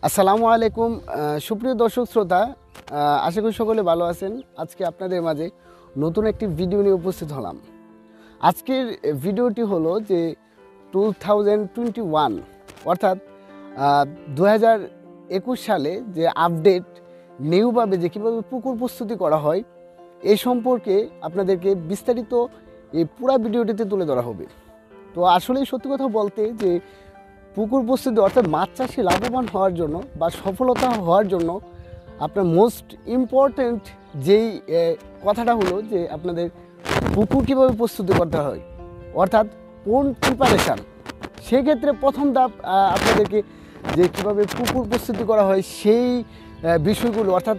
আসসালামু আলাইকুম সুপ্রিয় দর্শক শ্রোতা, আশা করি সকলে ভালো আছেন। আজকে আপনাদের মাঝে নতুন একটি ভিডিও নিয়ে উপস্থিত হলাম। আজকের ভিডিওটি হলো যে 2021 অর্থাৎ 2021 সালে যে আপডেট নিউভাবে যে কীভাবে পুকুর প্রস্তুতি করা হয় এই সম্পর্কে আপনাদেরকে বিস্তারিত এই পুরো ভিডিওটিতে তুলে ধরা হবে। তো আসলেই সত্যি কথা বলতে যে পুকুর প্রস্তুতি অর্থাৎ মাছ চাষে লাভবান হওয়ার জন্য বা সফলতা হওয়ার জন্য আপনার মোস্ট ইম্পর্ট্যান্ট যেই কথাটা হলো যে আপনাদের পুকুর কীভাবে প্রস্তুতি করতে হয় অর্থাৎ কোন প্রিপারেশান। সেক্ষেত্রে প্রথম ধাপ আপনাদেরকে যে কীভাবে পুকুর প্রস্তুতি করা হয় সেই বিষয়গুলো অর্থাৎ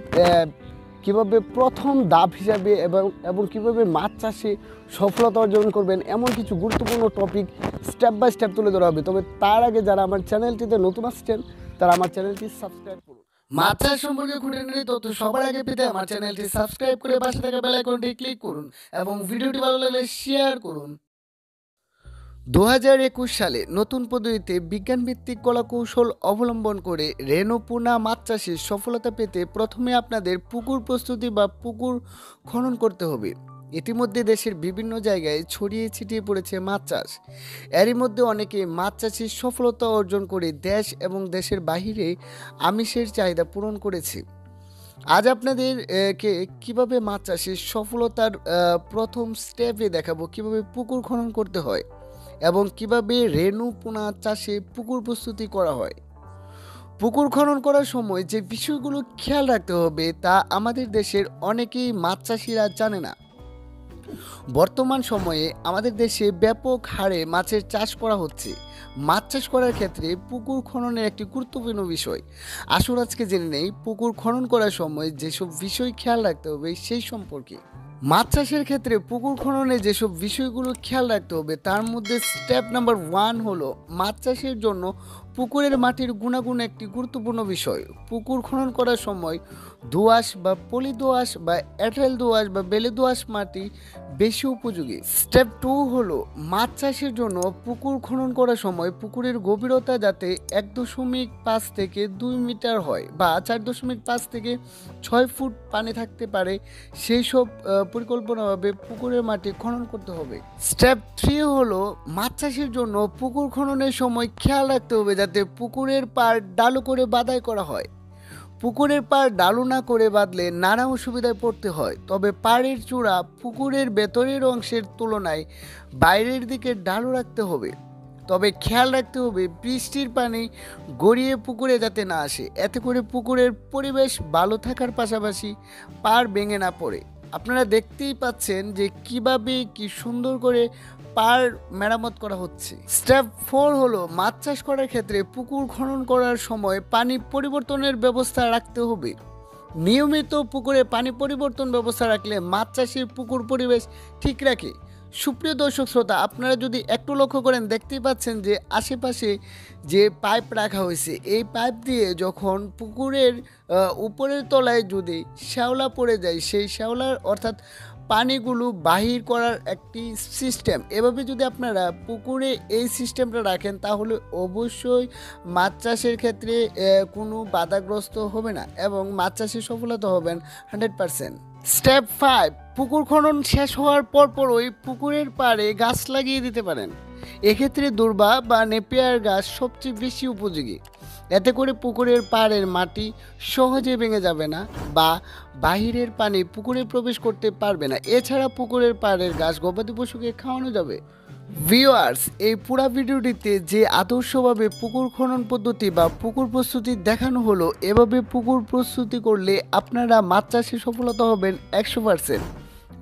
কীভাবে প্রথম ধাপ হিসাবে এবং কীভাবে মাছ চাষে সফলতা অর্জন করবেন এমন কিছু গুরুত্বপূর্ণ টপিক স্টেপ বাই স্টেপ তুলে ধরা হবে। তবে তার আগে যারা আমার চ্যানেলটিতে নতুন আসছেন তারা আমার চ্যানেলটি সাবস্ক্রাইব করুন। মাছ চাষ সম্পর্কে খুঁটিনাটি তথ্য সবার আগে পেতে আমার চ্যানেলটি সাবস্ক্রাইব করে পাশে থাকা বেল আইকনটি ক্লিক করুন এবং ভিডিওটি ভালো লাগলে শেয়ার করুন। 2021 সালে নতুন পদ্ধতিতে বিজ্ঞানভিত্তিক কলাকৌশল অবলম্বন করে রেণুপোনা মাছ চাষে সফলতা পেতে প্রথমে আপনাদের পুকুর প্রস্তুতি বা পুকুর খনন করতে হবে। ইতিমধ্যে দেশের বিভিন্ন জায়গায় ছড়িয়ে ছিটিয়ে পড়েছে মাছ চাষ। এরই মধ্যে অনেকে মাছ চাষে সফলতা অর্জন করে দেশ এবং দেশের বাহিরে আমিষের চাহিদা পূরণ করেছে। আজ আপনাদেরকে কিভাবে মাছ চাষে সফলতার প্রথম স্টেপে দেখাবো কিভাবে পুকুর খনন করতে হয় এবং কিভাবে রেণুপোনা চাষে পুকুর প্রস্তুতি করা হয়। পুকুর খনন করার সময় যে বিষয়গুলো খেয়াল রাখতে হবে তা আমাদের দেশের অনেকেই মাছ চাষিরা জানে না। বর্তমান সময়ে আমাদের দেশে ব্যাপক হারে মাছের চাষ করা হচ্ছে। মাছ চাষ করার ক্ষেত্রে পুকুর খননের একটি গুরুত্বপূর্ণ বিষয়। আসুন আজকে জেনে নেই পুকুর খনন করার সময় যেসব বিষয় খেয়াল রাখতে হবে সেই সম্পর্কে। মাছ চাষের ক্ষেত্রে পুকুর খননে যেসব বিষয়গুলো খেয়াল রাখতে হবে তার মধ্যে স্টেপ নাম্বার 1 হলো মাছ চাষের জন্য পুকুরের মাটির গুণাগুণ একটি গুরুত্বপূর্ণ বিষয়। পুকুর খনন করার সময় দোআঁশ বা পলি দোআঁশ বা এঁটেল দোআঁশ বা বেলে দোআঁশ মাটি বেশি উপযোগী। স্টেপ 2 হলো মাছ চাষের জন্য পুকুর খনন করার সময় পুকুরের গভীরতা যাতে 1.5 থেকে 2 মিটার হয় বা 4.5 থেকে 6 ফুট পানি থাকতে পারে সেই সব পরিকল্পনাভাবে পুকুরের মাটি খনন করতে হবে। স্টেপ 3 হলো মাছ চাষের জন্য পুকুর খননের সময় খেয়াল রাখতে হবে যাতে পুকুরের পাড় ডালু করে বাঁধাই করা হয়। পুকুরের পাড় ডালু না করে বাঁধলে নানা অসুবিধায় পড়তে হয়। তবে পাড়ের চূড়া পুকুরের ভেতরের অংশের তুলনায় বাইরের দিকে ডালু রাখতে হবে। তবে খেয়াল রাখতে হবে বৃষ্টির পানি গড়িয়ে পুকুরে যাতে না আসে, এতে করে পুকুরের পরিবেশ ভালো থাকার পাশাপাশি পাড় ভেঙে না পড়ে। আপনারা দেখতেই পাচ্ছেন যে কিভাবে কি সুন্দর করে পাড় মেরামত করা হচ্ছে। স্টেপ 4 হলো মাছ চাষ করার ক্ষেত্রে পুকুর খনন করার সময় পানি পরিবর্তনের ব্যবস্থা রাখতে হবে। নিয়মিত পুকুরে পানি পরিবর্তন ব্যবস্থা রাখলে মাছ চাষের পুকুর পরিবেশ ঠিক রাখে। সুপ্রিয় দর্শক শ্রোতা, আপনারা যদি একটু লক্ষ্য করেন দেখতেই পাচ্ছেন যে আশেপাশে যে পাইপ রাখা হয়েছে এই পাইপ দিয়ে যখন পুকুরের উপরের তলায় যদি শ্যাওলা পড়ে যায় সেই শ্যাওলার অর্থাৎ পানিগুলো বাহির করার একটি সিস্টেম, এভাবে যদি আপনারা পুকুরে এই সিস্টেমটা রাখেন তাহলে অবশ্যই মাছ চাষের ক্ষেত্রে কোনো বাধাগ্রস্ত হবে না এবং মাছ চাষে সফলতা হবেন 100%। স্টেপ 5 পুকুর খনন শেষ হওয়ার পরপরই পুকুরের পাড়ে গাছ লাগিয়ে দিতে পারেন। এক্ষেত্রে দূর্বা বা নেপিয়ার গাছ সবচেয়ে বেশি উপযোগী। এতে করে পুকুরের পাড়ের মাটি সহজে ভেঙে যাবে না বা বাহিরের পানি পুকুরে প্রবেশ করতে পারবে না। এছাড়া পুকুরের পাড়ের গাছ গবাদি পশুকে খাওয়ানো যাবে। ভিউয়ার্স, এই পুরো ভিডিওটিতে যে আদর্শভাবে পুকুর খনন পদ্ধতি বা পুকুর প্রস্তুতি দেখানো হলো, এভাবে পুকুর প্রস্তুতি করলে আপনারা মাছ চাষে সফলতা হবেন 100%।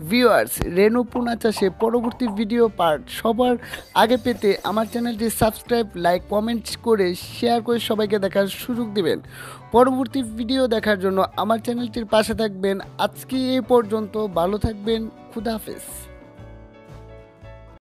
ভিউয়ার্স, রেণুপোনা চাষে পরবর্তী ভিডিও পার্ট সবার আগে পেতে আমার চ্যানেলটি সাবস্ক্রাইব, লাইক, কমেন্ট করে শেয়ার করে সবাইকে দেখার সুযোগ দিবেন। পরবর্তী ভিডিও দেখার জন্য আমার চ্যানেলটির পাশে থাকবেন। আজকে এই পর্যন্ত, ভালো থাকবেন, খুদা হাফেজ।